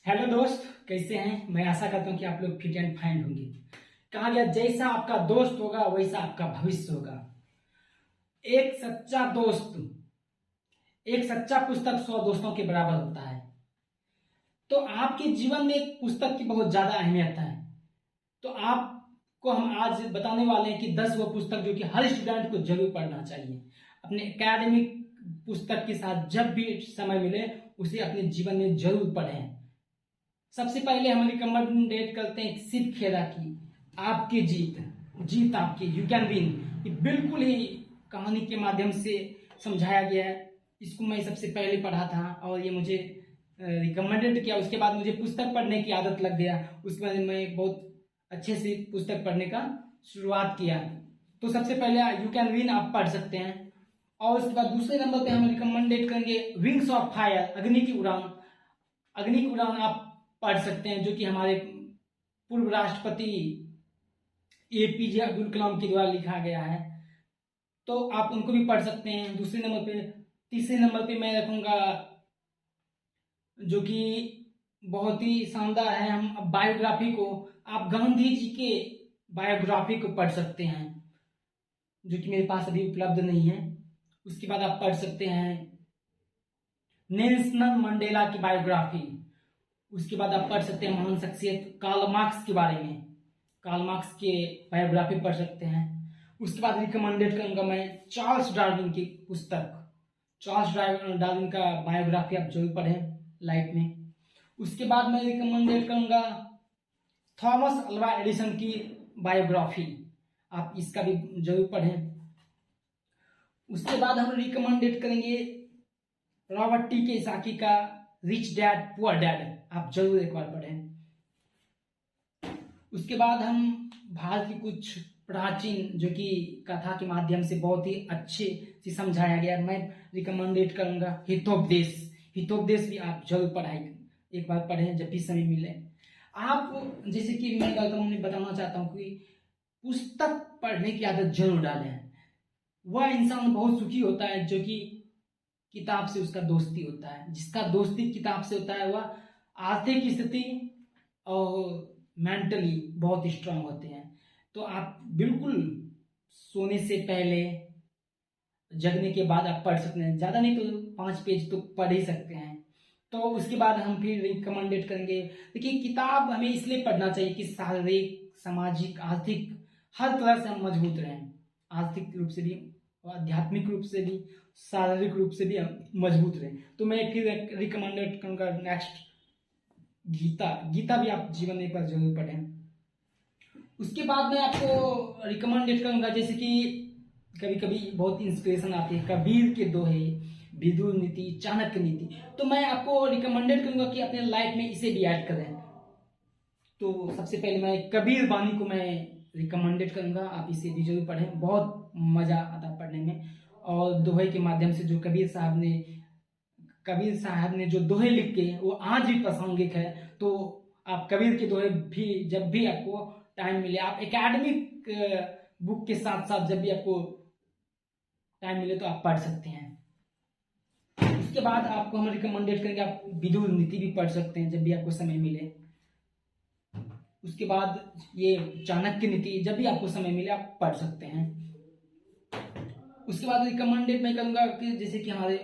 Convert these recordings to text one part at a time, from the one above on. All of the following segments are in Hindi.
हेलो दोस्त, कैसे हैं। मैं आशा करता हूं कि आप लोग फिट एंड फाइन होंगे। कहा गया जैसा आपका दोस्त होगा वैसा आपका भविष्य होगा। एक सच्चा दोस्त, एक सच्चा पुस्तक 100 दोस्तों के बराबर होता है। तो आपके जीवन में एक पुस्तक की बहुत ज्यादा अहमियत है। तो आपको हम आज बताने वाले हैं कि 10 वो पुस्तक जो कि हर स्टूडेंट को जरूर पढ़ना चाहिए। अपने एकेडमिक पुस्तक के साथ जब भी समय मिले उसे अपने जीवन में जरूर पढ़ें। सबसे पहले हम रिकमेंडेड करते हैं शिव खेरा की आपकी जीत, जीत आपकी, यू कैन विन। ये बिल्कुल ही कहानी के माध्यम से समझाया गया है। इसको मैं सबसे पहले पढ़ा था और ये मुझे रिकमेंडेड किया। उसके बाद मुझे पुस्तक पढ़ने की आदत लग गया। उसके बाद मैं बहुत अच्छे से पुस्तक पढ़ने का शुरुआत किया। तो सबसे पहले यू कैन विन आप पढ़ सकते हैं। और उसके बाद दूसरे नंबर पे हम रिकमेंडेड करेंगे विंग्स ऑफ फायर, अग्नि की उड़ान। अग्नि की उड़ान आप पढ़ सकते हैं, जो कि हमारे पूर्व राष्ट्रपति एपीजे अब्दुल कलाम के द्वारा लिखा गया है। तो आप उनको भी पढ़ सकते हैं दूसरे नंबर पे। तीसरे नंबर पे मैं रखूंगा जो कि बहुत ही शानदार है, हम बायोग्राफी को, आप गांधी जी के बायोग्राफी को पढ़ सकते हैं, जो कि मेरे पास अभी उपलब्ध नहीं है। उसके बाद आप पढ़ सकते हैं नेल्सन मंडेला की बायोग्राफी। उसके बाद आप पढ़ सकते हैं महान शख्सियत कार्ल मार्क्स के बारे में, कार्ल मार्क्स के बायोग्राफी पढ़ सकते हैं। उसके बाद रिकमेंडेड करूंगा मैं चार्ल्स डार्विन की पुस्तक, चार्ल्स डार्विन का बायोग्राफी आप जरूर पढ़ें लाइफ में। उसके बाद मैं रिकमेंडेड करूंगा थॉमस अल्वा एडिसन की बायोग्राफी, आप इसका भी जरूर पढ़ें। उसके बाद हम रिकमेंडेड करेंगे रॉबर्ट टी कियोसाकी का रिच डैड पुअर डैड, आप जरूर एक बार पढ़ें। उसके बाद हम भारत की कुछ प्राचीन जो कि कथा के माध्यम से बहुत ही अच्छे से समझाया गया, मैं रिकमेंडेड करूंगा हितोपदेश। हितोपदेश भी आप जरूर पढ़ाई एक बार पढ़ें जब भी समय मिले। आप जैसे कि मैं बताना चाहता हूं कि पुस्तक पढ़ने की आदत जरूर डालें। वह इंसान बहुत सुखी होता है जो कि किताब से उसका दोस्ती होता है। जिसका दोस्ती किताब से होता है वह आर्थिक स्थिति और मेंटली बहुत स्ट्रांग होते हैं। तो आप बिल्कुल सोने से पहले, जगने के बाद आप पढ़ सकते हैं। ज्यादा नहीं तो 5 पेज तो पढ़ ही सकते हैं। तो उसके बाद हम फिर रिकमेंडेड करेंगे, देखिए किताब हमें इसलिए पढ़ना चाहिए कि शारीरिक, सामाजिक, आर्थिक हर तरह से हम मजबूत रहें। आर्थिक रूप से भी, आध्यात्मिक रूप से भी, शारीरिक रूप से भी हम मजबूत रहें। तो मैं फिर रिकमेंडेड करूंगा नेक्स्ट गीता। गीता भी आप जीवन में एक बार जरूर पढ़ें। उसके बाद मैं आपको रिकमेंडेड करूंगा, जैसे कि कभी कभी बहुत इंस्पिरेशन आती है, कबीर के दोहे, विदुर नीति, चाणक्य नीति। तो मैं आपको रिकमेंडेड करूंगा कि अपने लाइफ में इसे भी ऐड करें। तो सबसे पहले मैं कबीर वाणी को मैं रिकमेंडेड करूंगा, आप इसे भी जरूर पढ़ें, बहुत मजा आता है पढ़ने में। और दोहे के माध्यम से जो कबीर साहब ने जो दोहे लिखे वो आज भी प्रासंगिक है। तो आप कबीर के दोहे भी जब भी आपको टाइम मिले, आप एकेडमिक बुक के साथ साथ जब भी आपको टाइम मिले तो आप पढ़ सकते हैं। उसके बाद आपको हम रिकमेंडेड करेंगे आप विदुर नीति भी पढ़ सकते हैं जब भी आपको समय मिले। उसके बाद ये चाणक्य नीति जब भी आपको समय मिले आप पढ़ सकते हैं। उसके बाद रिकमेंडेड मैं करूंगा कि जैसे कि हमारे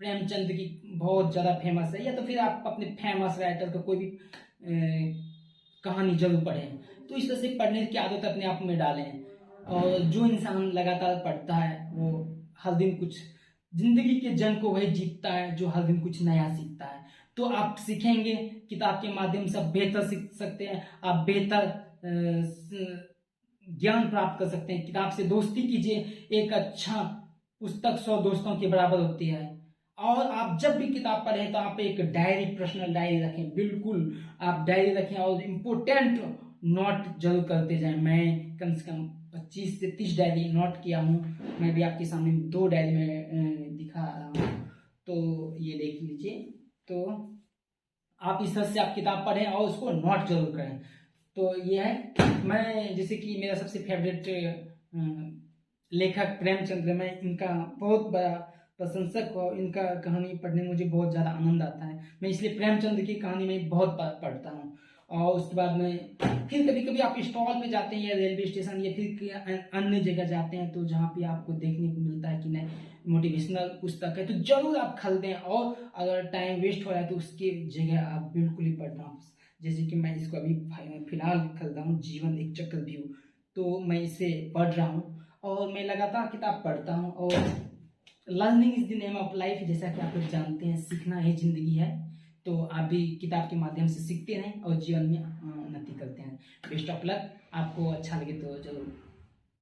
प्रेमचंद की बहुत ज्यादा फेमस है, या तो फिर आप अपने फेमस राइटर का कोई भी कहानी जरूर पढ़ें। तो इस तरह से पढ़ने की आदत अपने आप में डालें। और जो इंसान लगातार पढ़ता है वो हर दिन कुछ, जिंदगी के जंग को वही जीतता है जो हर दिन कुछ नया सीखता है। तो आप सीखेंगे, किताब के माध्यम से आप बेहतर सीख सकते हैं, आप बेहतर ज्ञान प्राप्त कर सकते हैं। किताब से दोस्ती कीजिए, एक अच्छा पुस्तक 100 दोस्तों के बराबर होती है। और आप जब भी किताब पढ़ें तो आप एक डायरी, पर्सनल डायरी रखें, बिल्कुल आप डायरी रखें और इम्पोर्टेंट नोट जरूर करते जाएं। मैं कम से कम 25 से 30 डायरी नोट किया हूँ। मैं भी आपके सामने 2 डायरी में दिखा रहा हूँ, तो ये देख लीजिए। तो आप इस तरह से आप किताब पढ़ें और उसको नोट जरूर करें। तो ये है, मैं जैसे कि मेरा सबसे फेवरेट लेखक प्रेमचंद्र, मैं इनका बहुत बड़ा प्रशंसक हो, इनका कहानी पढ़ने में मुझे बहुत ज़्यादा आनंद आता है। मैं इसलिए प्रेमचंद की कहानी में बहुत पढ़ता हूँ। और उसके बाद में फिर कभी कभी आप स्टॉल पे जाते हैं या रेलवे स्टेशन या फिर अन्य जगह जाते हैं, तो जहाँ पे आपको देखने को मिलता है कि नहीं मोटिवेशनल पुस्तक है, तो जरूर आप खरीदें। और अगर टाइम वेस्ट हो रहा है तो उसकी जगह आप बिल्कुल ही पढ़ना। जैसे कि मैं इसको अभी फिलहाल खरीदा हूँ, जीवन एक चक्रव्यूह, तो मैं इसे पढ़ रहा हूँ और मैं लगातार किताब पढ़ता हूँ। और learning is the name of life, जैसा कि आप लोग जानते हैं, सीखना ही जिंदगी है। तो आप भी किताब के माध्यम से सीखते रहें और जीवन में उन्नति करते हैं। Best of luck. आपको अच्छा लगे तो जरूर